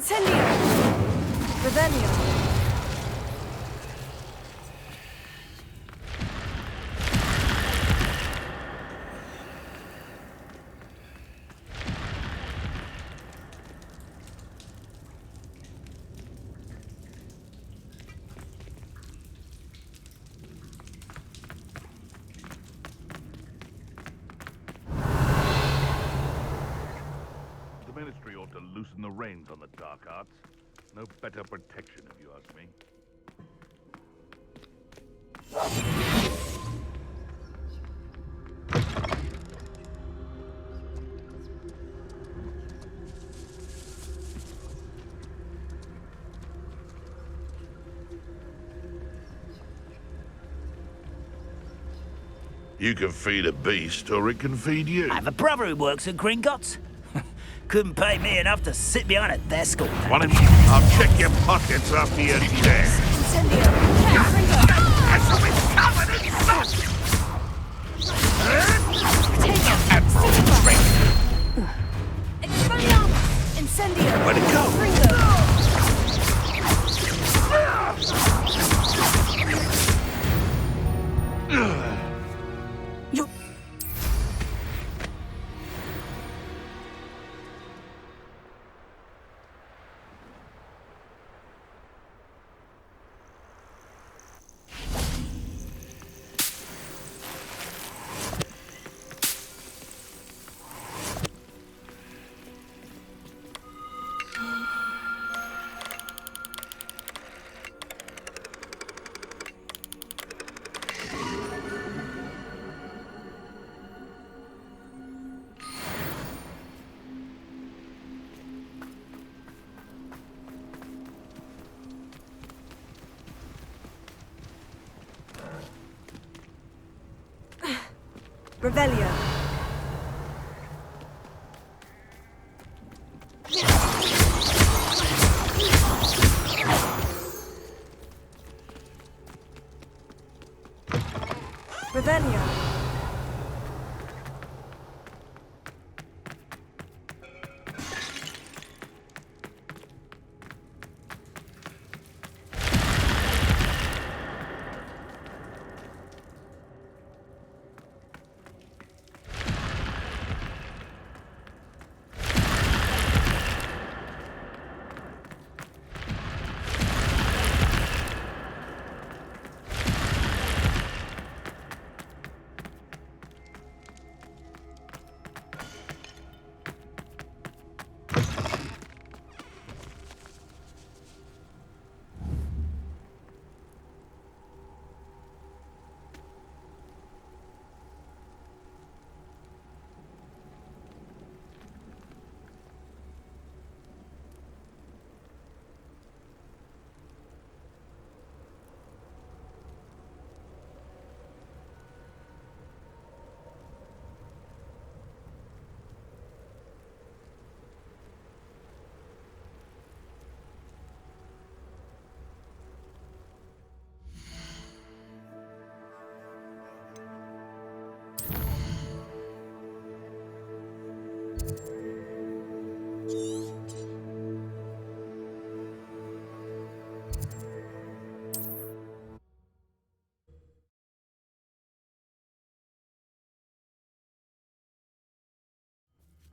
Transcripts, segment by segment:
Incendio! Revelio! The Ministry ought to loosen the reins on the dark arts. No better protection, if you ask me. You can feed a beast, or it can feed you. I have a brother who works at Gringotts. Couldn't pay me enough to sit behind a desk all day. Why don't you? I'll check your pockets after you're dead. Incendio! I shall be covered in blood! Expelliarmus! Incendio! Where'd it go? Ringo! You... Revelio! Revelio!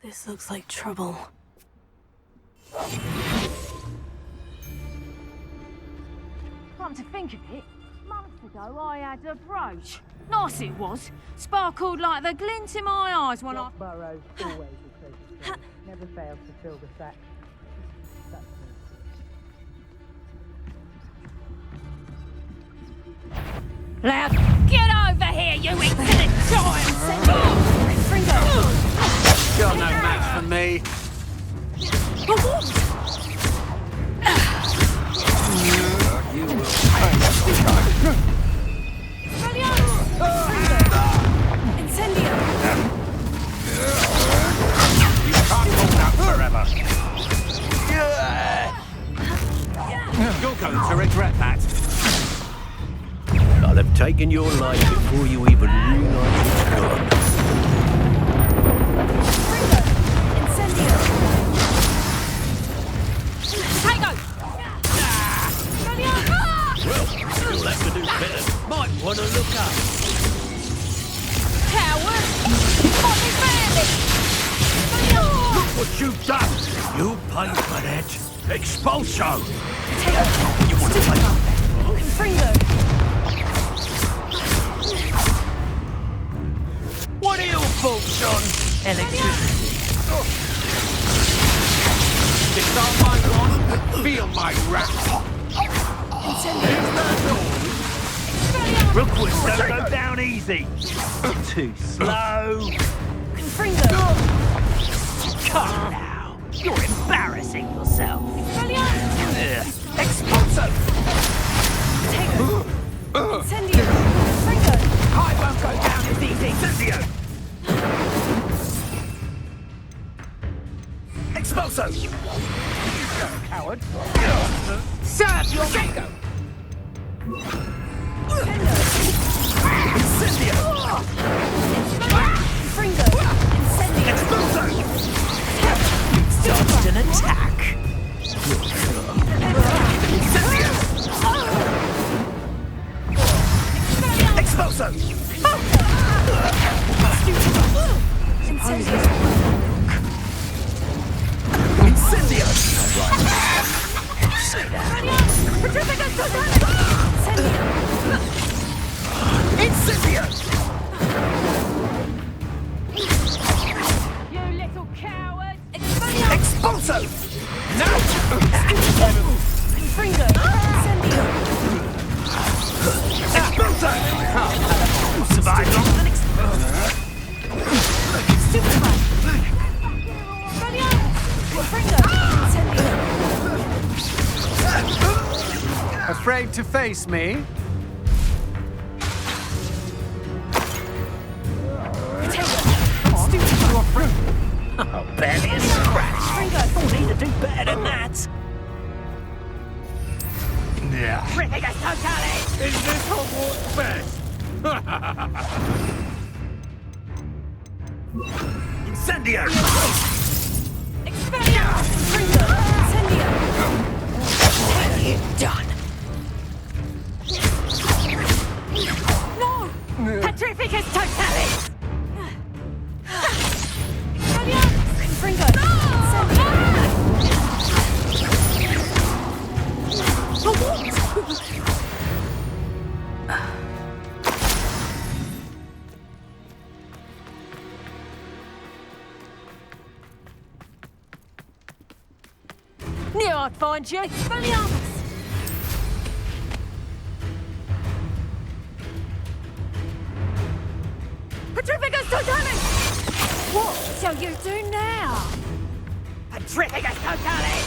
This looks like trouble. Come to think of it, months ago I had a brooch. Nice it was. Sparkled like the glint in my eyes when I... Burrows always a treasure trove. Never fails to fill the sack. That's me. Loud, get over here, you insolent child! You're no match for me. You will Incendio! You can't hold out forever. You're going to regret that. I'll have taken your life before you even realize it's gone. Incendio! afternoon better. Might want to look up. Coward! What is bandit? Look what you've done. You'll pay for that. Expulso. You want to play? Confringo. What are your thoughts on electricity? It's on my one. Feel my wrath. Rookwoods don't go down easy. Too slow. Confringo. Come now. You're embarrassing yourself. Expulso. Potato. Incendio. Confringo. I won't go down as easy. Incendio. Expulso. Coward. Serve your Jacob. Incendio. Confringo. Incendio. Expulso. Dodged an attack. Incendio. Expulso. Incendio. Incendio. Say that. Incendio. You little coward! Expulso. Confringo. Incendio. Expulso. You survived longer than Superfly. Confringo. Incendio. Afraid to face me? Oh, barely a scratch. We'll need to do better than that. Yeah. Is this Hogwarts best? Incendio! Confringo. Incendio. Done. No. Petrificus totalis! Confringo. Incendio. Knew I'd find you. Expelliarmus. Petrificus totalis! What shall you do now? Petrificus totalis!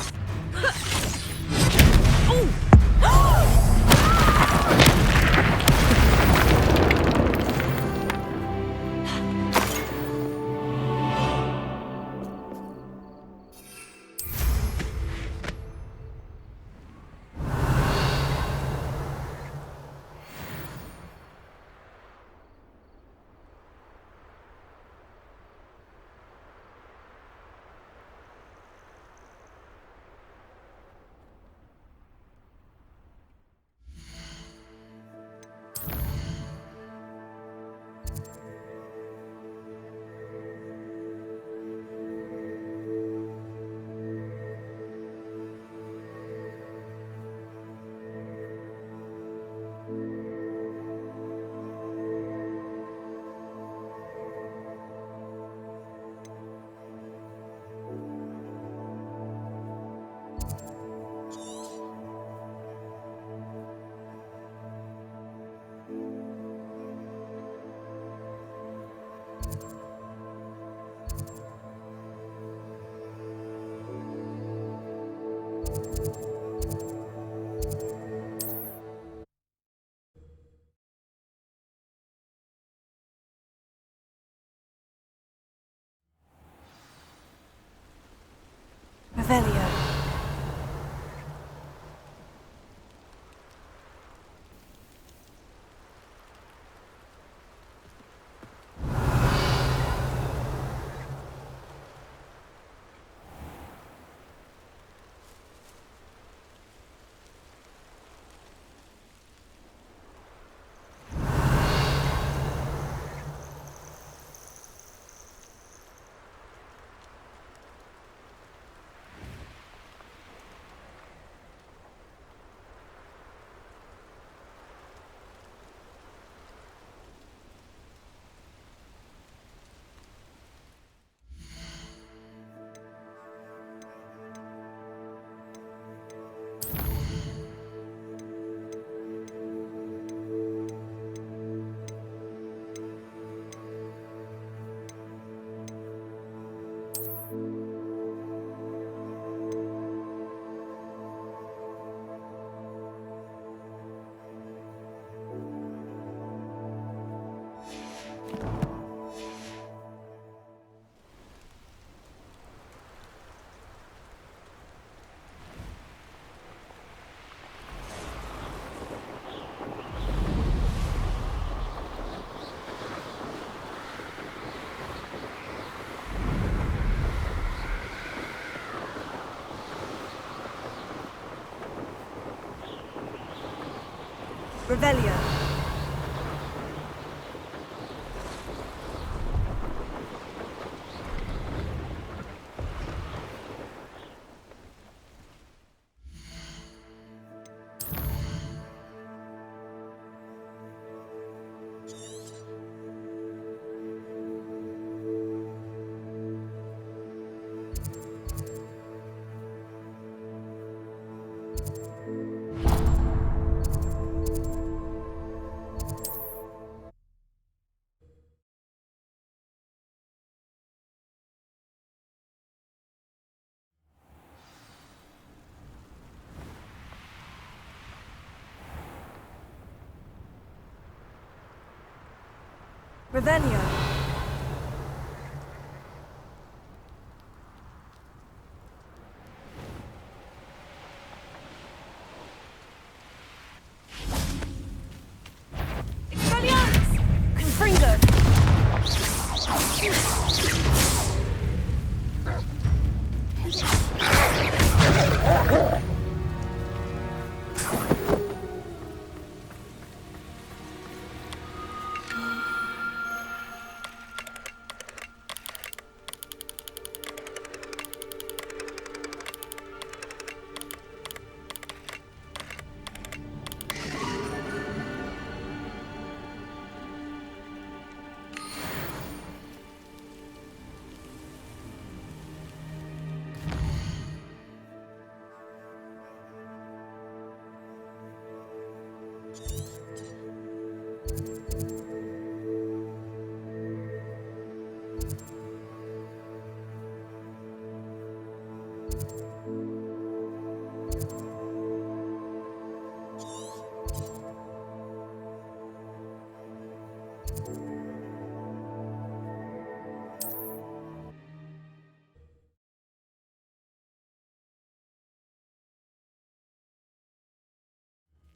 Revelio. Revelio. Revelio. Expelliarmus! Confringo!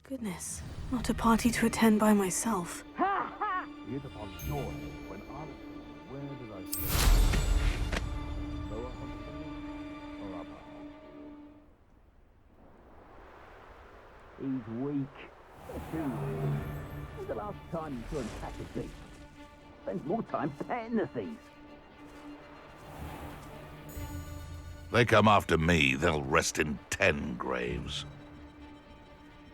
Goodness, not a party to attend by myself. Hit upon joy when I... Where did I say? Lower hospital or upper? He's weak. Too weak. When's the last time you saw him catch a thief? Spends more time petting the things. They come after me, they'll rest in 10 graves.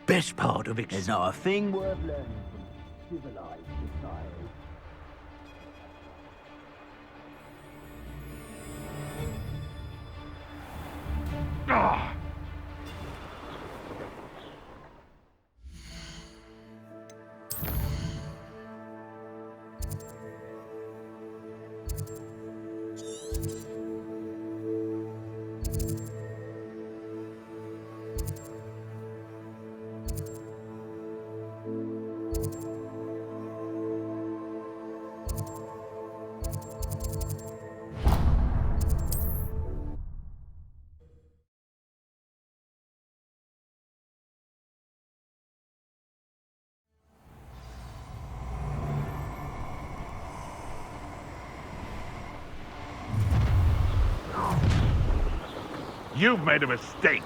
Best part of it. There's not a thing worth learning from civilized society. Ah! You've made a mistake.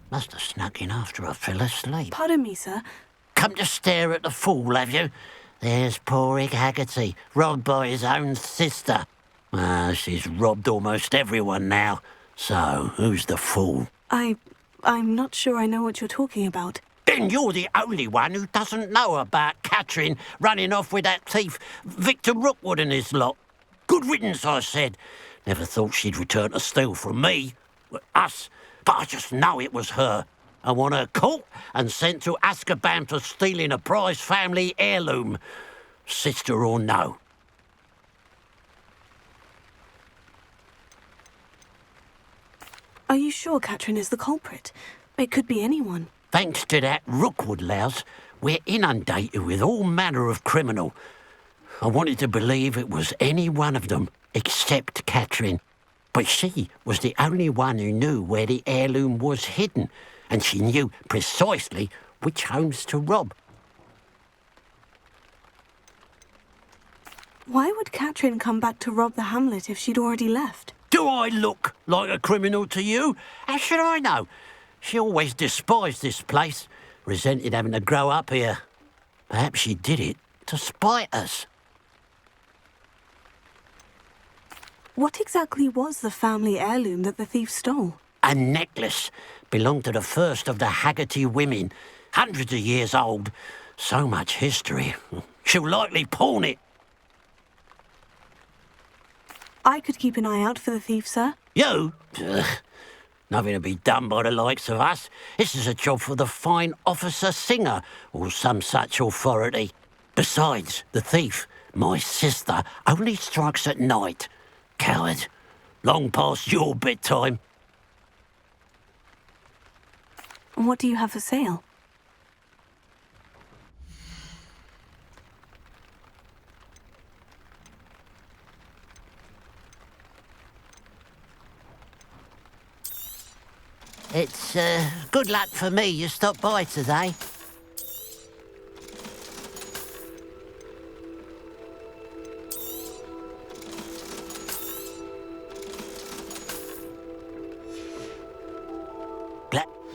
Must have snuck in after I fell asleep. Pardon me, sir. Come to stare at the fool, have you? There's poor Ig Haggerty, robbed by his own sister. She's robbed almost everyone now. So, who's the fool? I'm not sure I know what you're talking about. Then you're the only one who doesn't know about Catherine running off with that thief, Victor Rookwood and his lot. Good riddance, I said. Never thought she'd return to steal from me. Us. But I just know it was her. I want her caught and sent to Azkaban for stealing a prize family heirloom. Sister or no. Are you sure Catherine is the culprit? It could be anyone. Thanks to that Rookwood louse, we're inundated with all manner of criminal. I wanted to believe it was any one of them, except Catherine. But she was the only one who knew where the heirloom was hidden, and she knew precisely which homes to rob. Why would Catherine come back to rob the hamlet if she'd already left? Do I look like a criminal to you? How should I know? She always despised this place, resented having to grow up here. Perhaps she did it to spite us. What exactly was the family heirloom that the thief stole? A necklace belonged to the first of the Haggerty women. Hundreds of years old. So much history. She'll likely pawn it. I could keep an eye out for the thief, sir. You? Ugh. Nothing to be done by the likes of us. This is a job for the fine officer Singer, or some such authority. Besides, the thief, my sister, only strikes at night. Coward. Long past your bedtime. What do you have for sale? It's, good luck for me you stopped by today.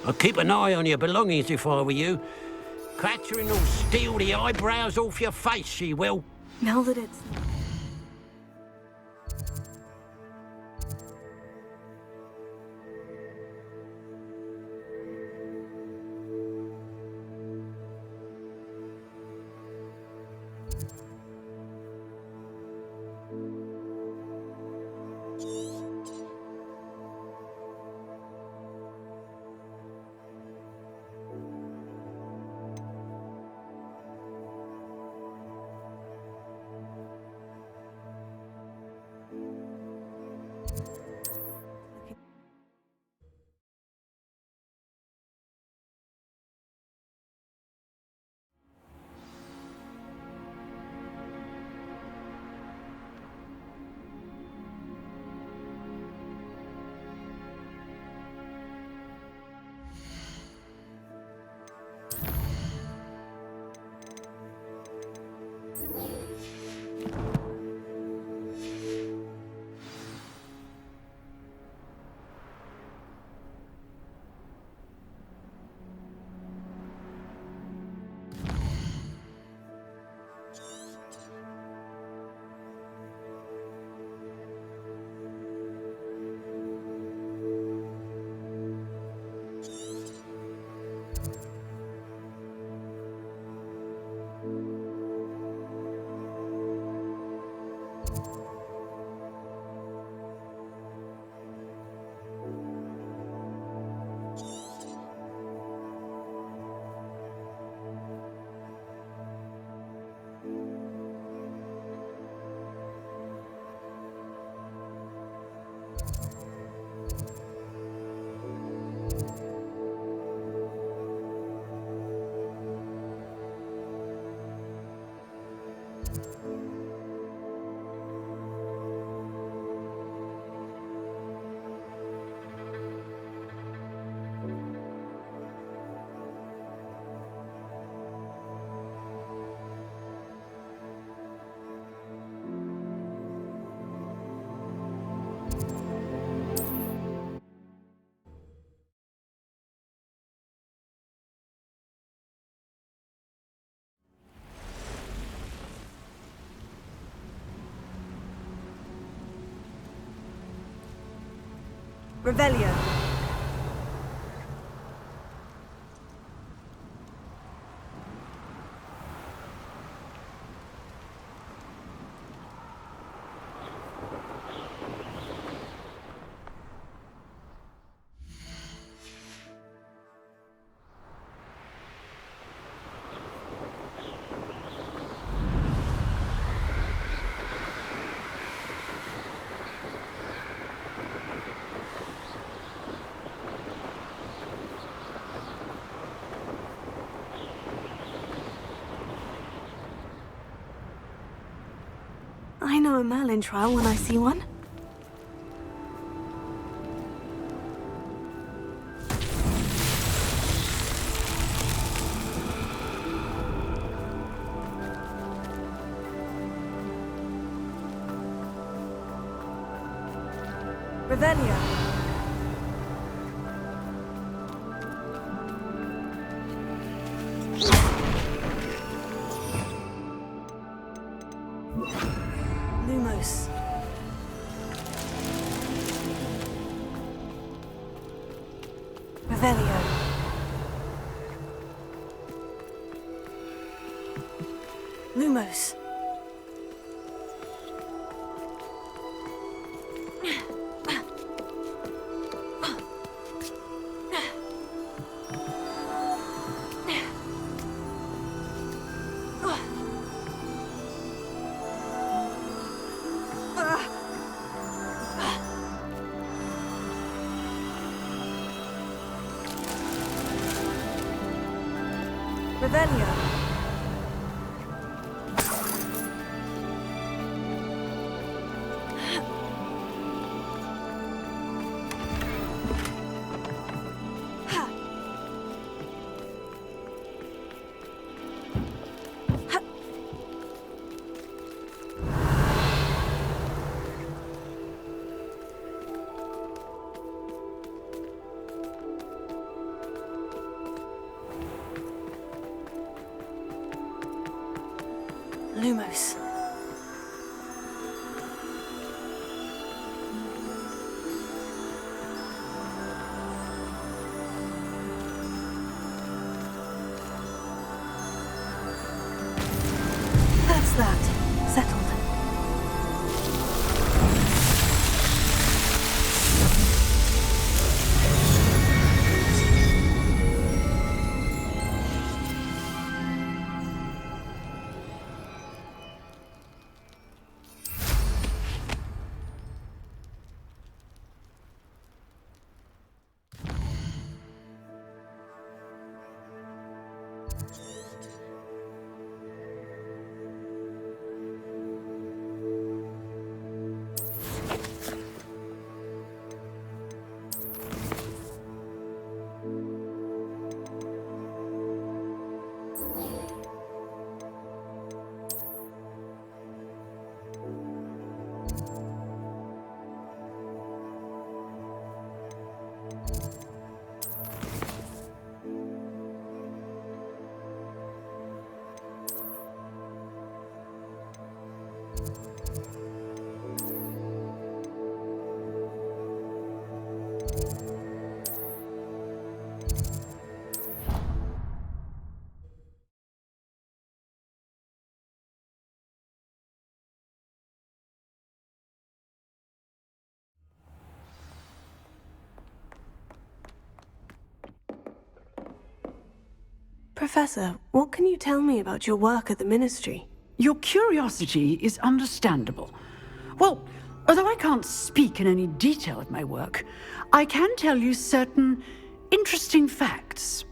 I'll keep an eye on your belongings if I were you. Catherine will steal the eyebrows off your face, she will. Now that it's... Revelio. I know a Merlin trial when I see one. Revelio. Lumos. Revelio. Lumos. Revelio. Lumos. That's that. Settled. Professor, what can you tell me about your work at the Ministry? Your curiosity is understandable. Well, although I can't speak in any detail of my work, I can tell you certain interesting facts.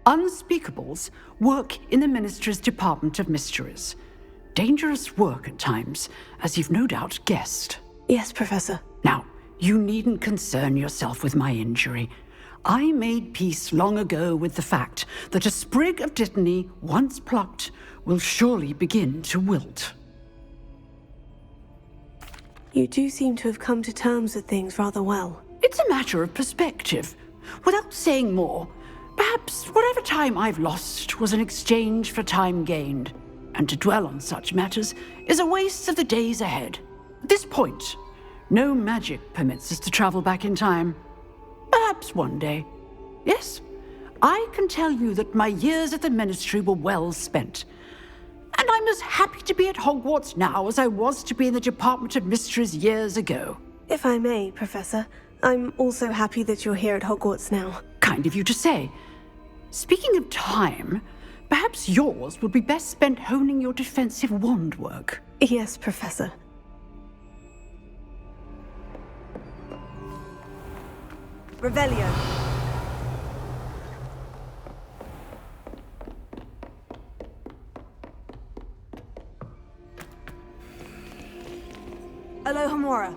Unspeakables work in the Ministry's Department of Mysteries. Dangerous work at times, as you've no doubt guessed. Yes, Professor. Now, you needn't concern yourself with my injury. I made peace long ago with the fact that a sprig of dittany, once plucked, will surely begin to wilt. You do seem to have come to terms with things rather well. It's a matter of perspective. Without saying more, perhaps whatever time I've lost was an exchange for time gained, and to dwell on such matters is a waste of the days ahead. At this point, no magic permits us to travel back in time. Perhaps one day. Yes, I can tell you that my years at the Ministry were well spent. And I'm as happy to be at Hogwarts now as I was to be in the Department of Mysteries years ago. If I may, Professor, I'm also happy that you're here at Hogwarts now. Kind of you to say. Speaking of time, perhaps yours would be best spent honing your defensive wand work. Yes, Professor. Revelio. Alohomora.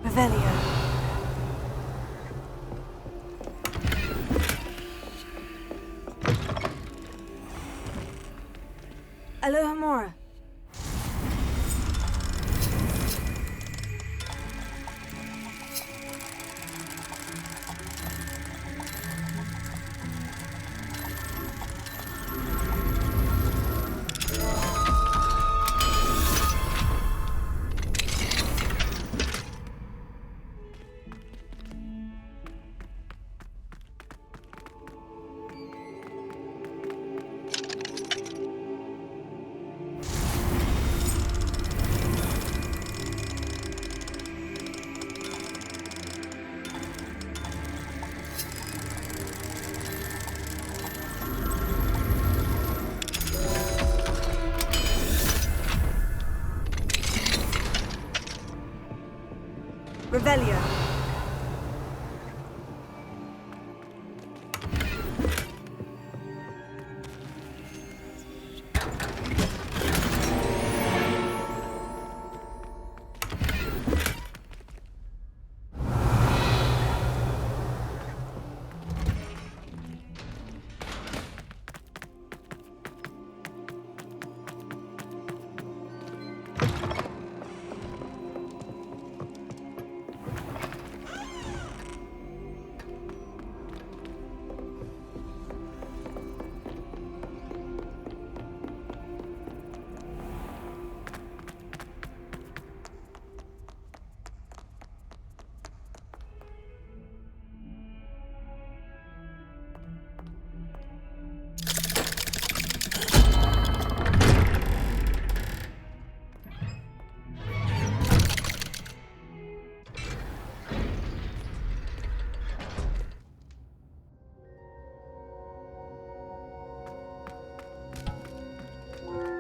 Revelio. Alohomora. Revelio.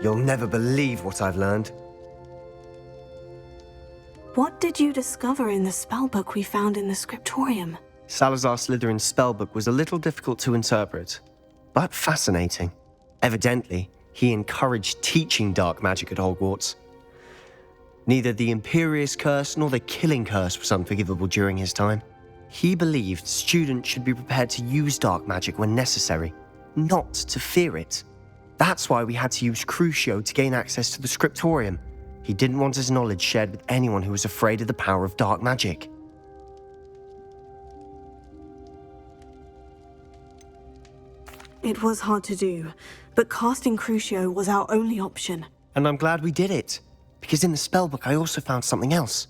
You'll never believe what I've learned. What did you discover in the spellbook we found in the scriptorium? Salazar Slytherin's spellbook was a little difficult to interpret, but fascinating. Evidently, he encouraged teaching dark magic at Hogwarts. Neither the Imperious Curse nor the Killing Curse was unforgivable during his time. He believed students should be prepared to use dark magic when necessary, not to fear it. That's why we had to use Crucio to gain access to the scriptorium. He didn't want his knowledge shared with anyone who was afraid of the power of dark magic. It was hard to do, but casting Crucio was our only option. And I'm glad we did it, because in the spellbook I also found something else.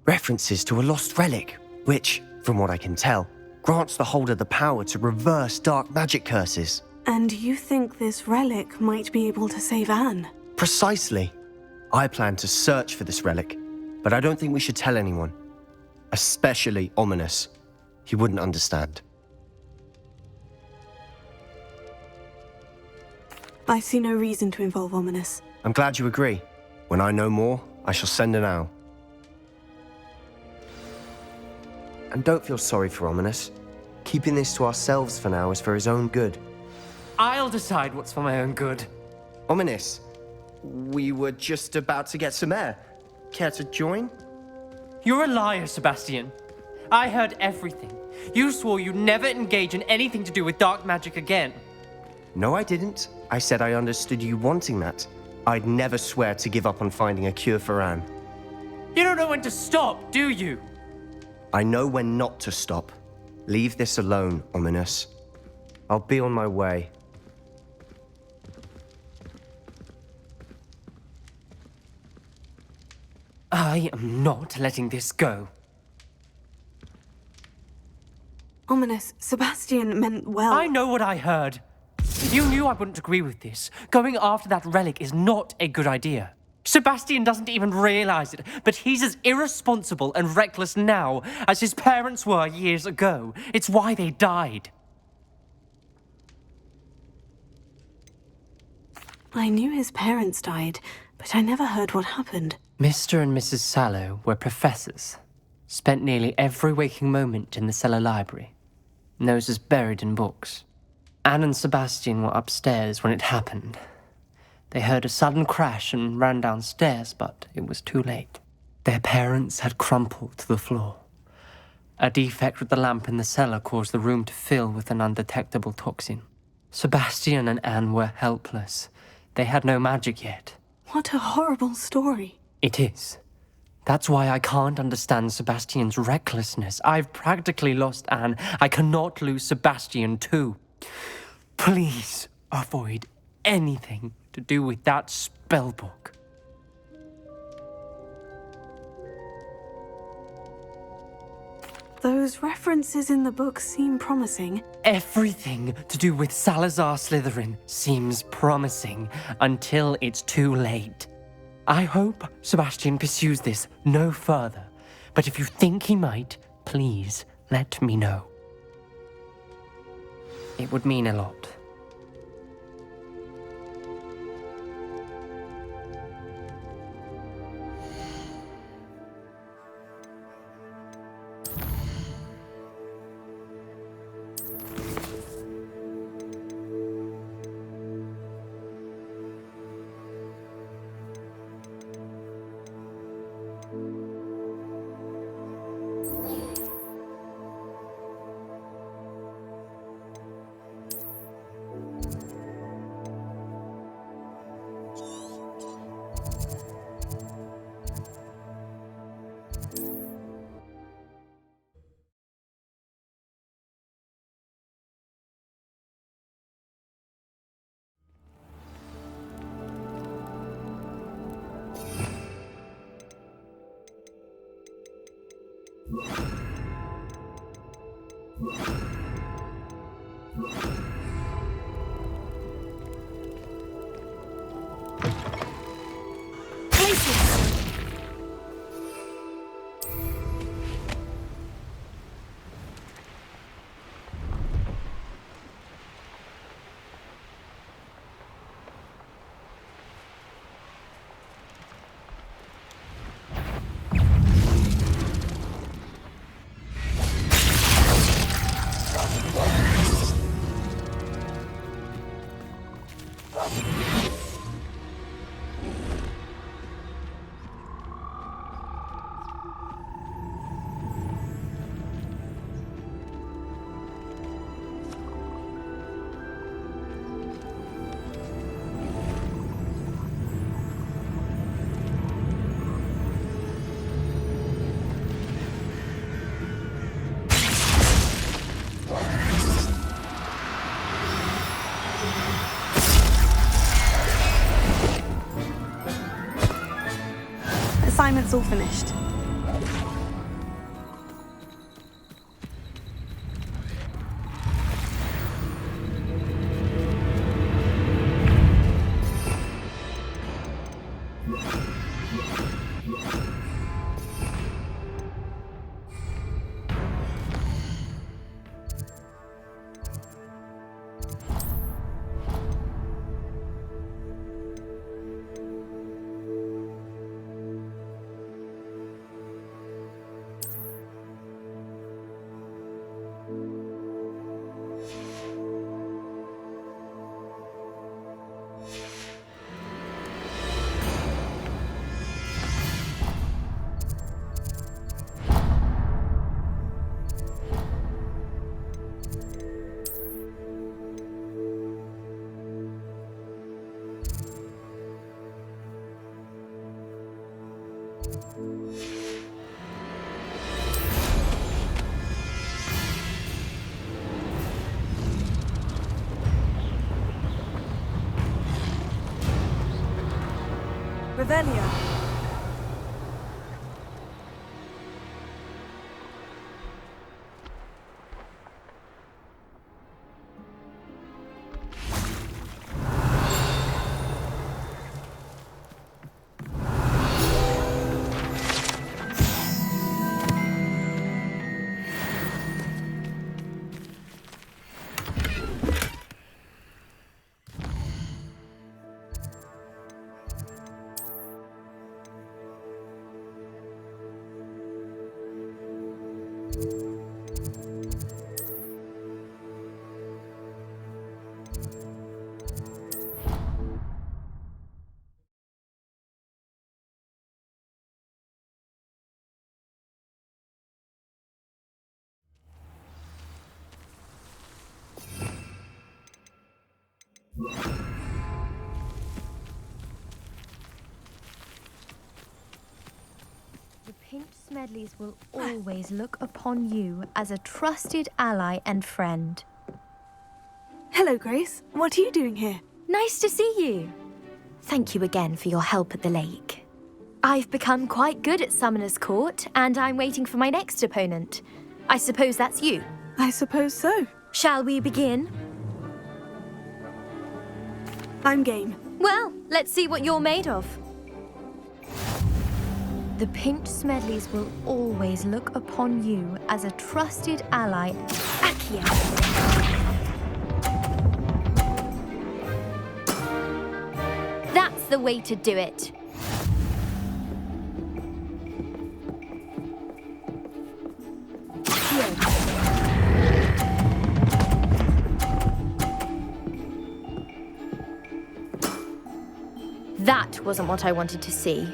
References to a lost relic, which, from what I can tell, grants the holder the power to reverse dark magic curses. And you think this relic might be able to save Anne? Precisely. I plan to search for this relic, but I don't think we should tell anyone. Especially Ominous. He wouldn't understand. I see no reason to involve Ominous. I'm glad you agree. When I know more, I shall send an owl. And don't feel sorry for Ominous. Keeping this to ourselves for now is for his own good. I'll decide what's for my own good. Ominous, We were just about to get some air. Care to join? You're a liar, Sebastian. I heard everything. You swore you'd never engage in anything to do with dark magic again. No, I didn't. I said I understood you wanting that. I'd never swear to give up on finding a cure for Anne. You don't know when to stop, do you? I know when not to stop. Leave this alone, Ominous. I'll be on my way. I am not letting this go. Ominous, Sebastian meant well. I know what I heard. You knew I wouldn't agree with this. Going after that relic is not a good idea. Sebastian doesn't even realize it, but he's as irresponsible and reckless now as his parents were years ago. It's why they died. I knew his parents died, but I never heard what happened. Mr. and Mrs. Sallow were professors. Spent nearly every waking moment in the cellar library. Noses buried in books. Anne and Sebastian were upstairs when it happened. They heard a sudden crash and ran downstairs, but it was too late. Their parents had crumpled to the floor. A defect with the lamp in the cellar caused the room to fill with an undetectable toxin. Sebastian and Anne were helpless. They had no magic yet. What a horrible story. It is. That's why I can't understand Sebastian's recklessness. I've practically lost Anne. I cannot lose Sebastian too. Please avoid anything to do with that spellbook. Those references in the book seem promising. Everything to do with Salazar Slytherin seems promising until it's too late. I hope Sebastian pursues this no further, but if you think he might, please let me know. It would mean a lot. Assignment's all finished. Revelio. The Pinch Smedleys will always look upon you as a trusted ally and friend. Hello, Grace. What are you doing here? Nice to see you. Thank you again for your help at the lake. I've become quite good at Summoner's Court, and I'm waiting for my next opponent. I suppose that's you. I suppose so. Shall we begin? I'm game. Well, let's see what you're made of. The Pinch Smedleys will always look upon you as a trusted ally. Accio! That's the way to do it. That wasn't what I wanted to see.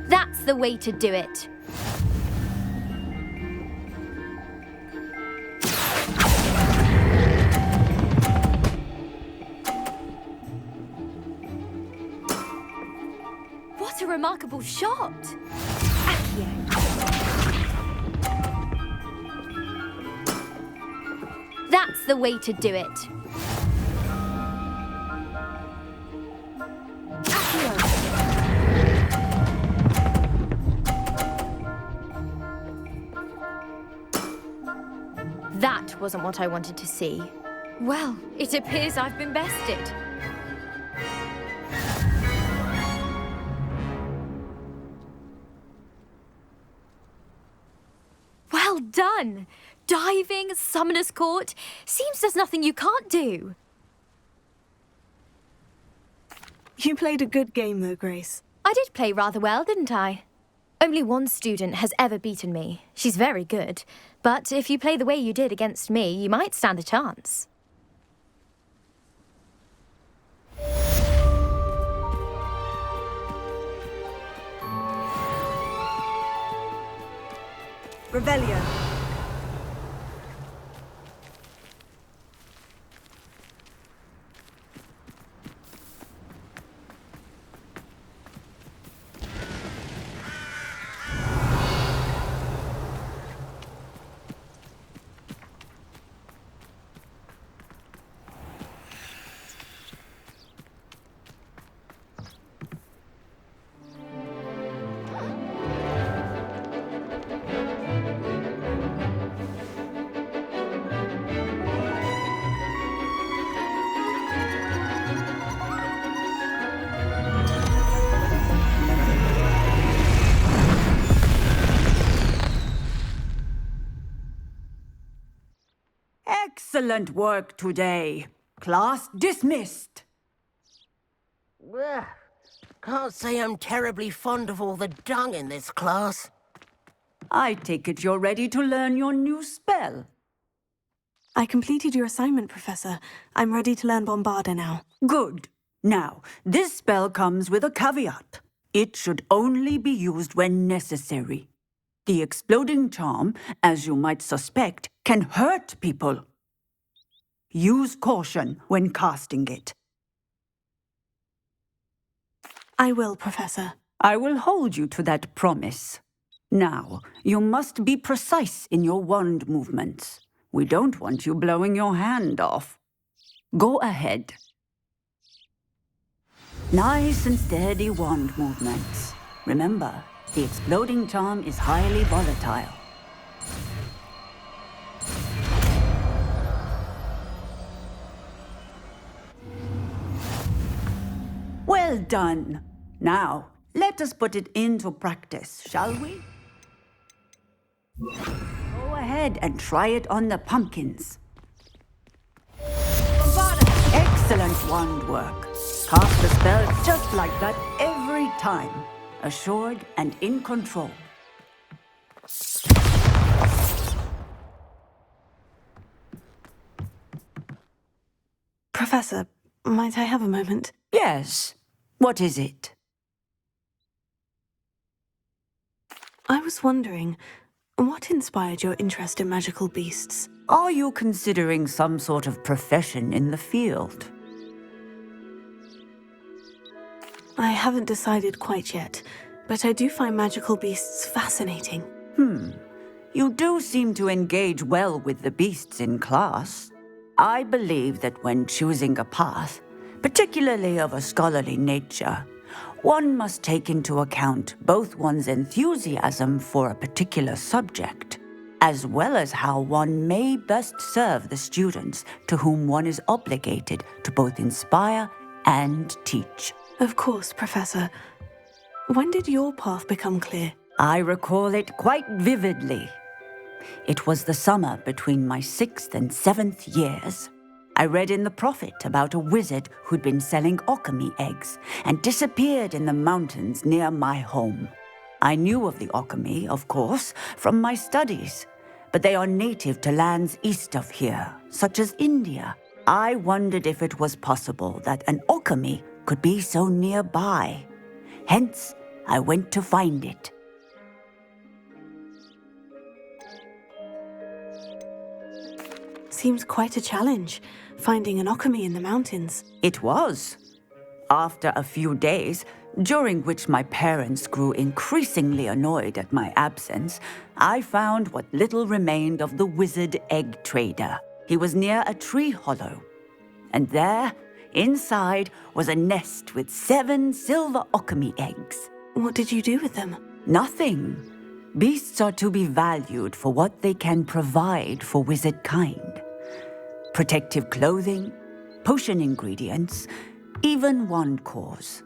That's the way to do it. What a remarkable shot! Accio. That's the way to do it. That wasn't what I wanted to see. Well, it appears I've been bested. Well done! Diving, Summoner's Court. Seems there's nothing you can't do. You played a good game, though, Grace. I did play rather well, didn't I? Only one student has ever beaten me. She's very good. But if you play the way you did against me, you might stand a chance. Revelio. Excellent work today. Class dismissed. Can't say I'm terribly fond of all the dung in this class. I take it you're ready to learn your new spell. I completed your assignment, Professor. I'm ready to learn Bombarda now. Good. Now, this spell comes with a caveat. It should only be used when necessary. The exploding charm, as you might suspect, can hurt people. Use caution when casting it. I will, Professor. I will hold you to that promise. Now, you must be precise in your wand movements. We don't want you blowing your hand off. Go ahead. Nice and steady wand movements. Remember, the exploding charm is highly volatile. Well done. Now, let us put it into practice, shall we? Go ahead and try it on the pumpkins. Excellent wand work. Cast the spell just like that every time. Assured and in control. Professor, might I have a moment? Yes. What is it? I was wondering, what inspired your interest in magical beasts? Are you considering some sort of profession in the field? I haven't decided quite yet, but I do find magical beasts fascinating. You do seem to engage well with the beasts in class. I believe that when choosing a path, particularly of a scholarly nature, one must take into account both one's enthusiasm for a particular subject, as well as how one may best serve the students to whom one is obligated to both inspire and teach. Of course, Professor. When did your path become clear? I recall it quite vividly. It was the summer between my 6th and 7th years. I read in the Prophet about a wizard who'd been selling alchemy eggs and disappeared in the mountains near my home. I knew of the alchemy, of course, from my studies, but they are native to lands east of here, such as India. I wondered if it was possible that an alchemy could be so nearby. Hence, I went to find it. Seems quite a challenge, finding an alchemy in the mountains. It was. After a few days, during which my parents grew increasingly annoyed at my absence, I found what little remained of the wizard egg trader. He was near a tree hollow. And there, inside, was a nest with 7 silver alchemy eggs. What did you do with them? Nothing. Beasts are to be valued for what they can provide for wizard kind. Protective clothing, potion ingredients, even wand cores.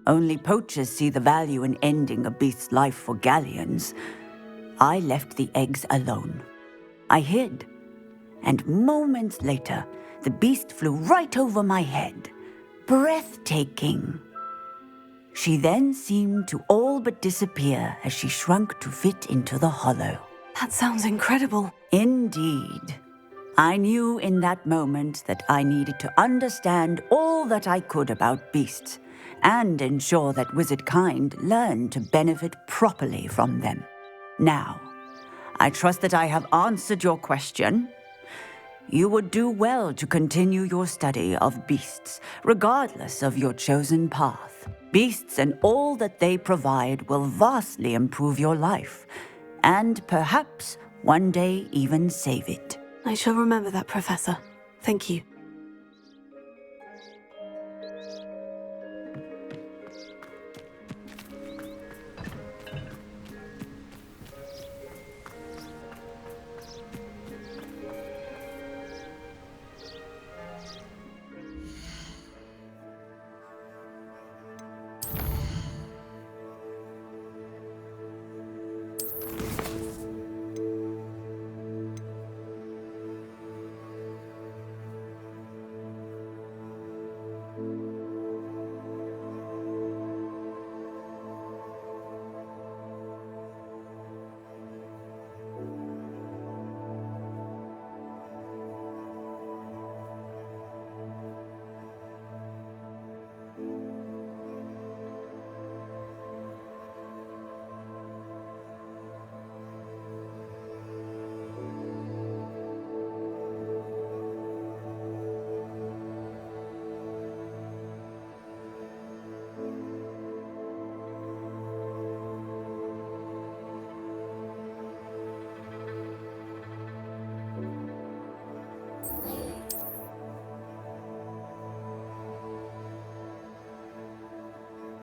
Only poachers see the value in ending a beast's life for galleons. I left the eggs alone. I hid, and moments later, the beast flew right over my head. Breathtaking. She then seemed to all but disappear as she shrunk to fit into the hollow. That sounds incredible. Indeed. I knew in that moment that I needed to understand all that I could about beasts and ensure that wizard kind learned to benefit properly from them. Now, I trust that I have answered your question. You would do well to continue your study of beasts, regardless of your chosen path. Beasts and all that they provide will vastly improve your life, and perhaps one day even save it. I shall remember that, Professor. Thank you.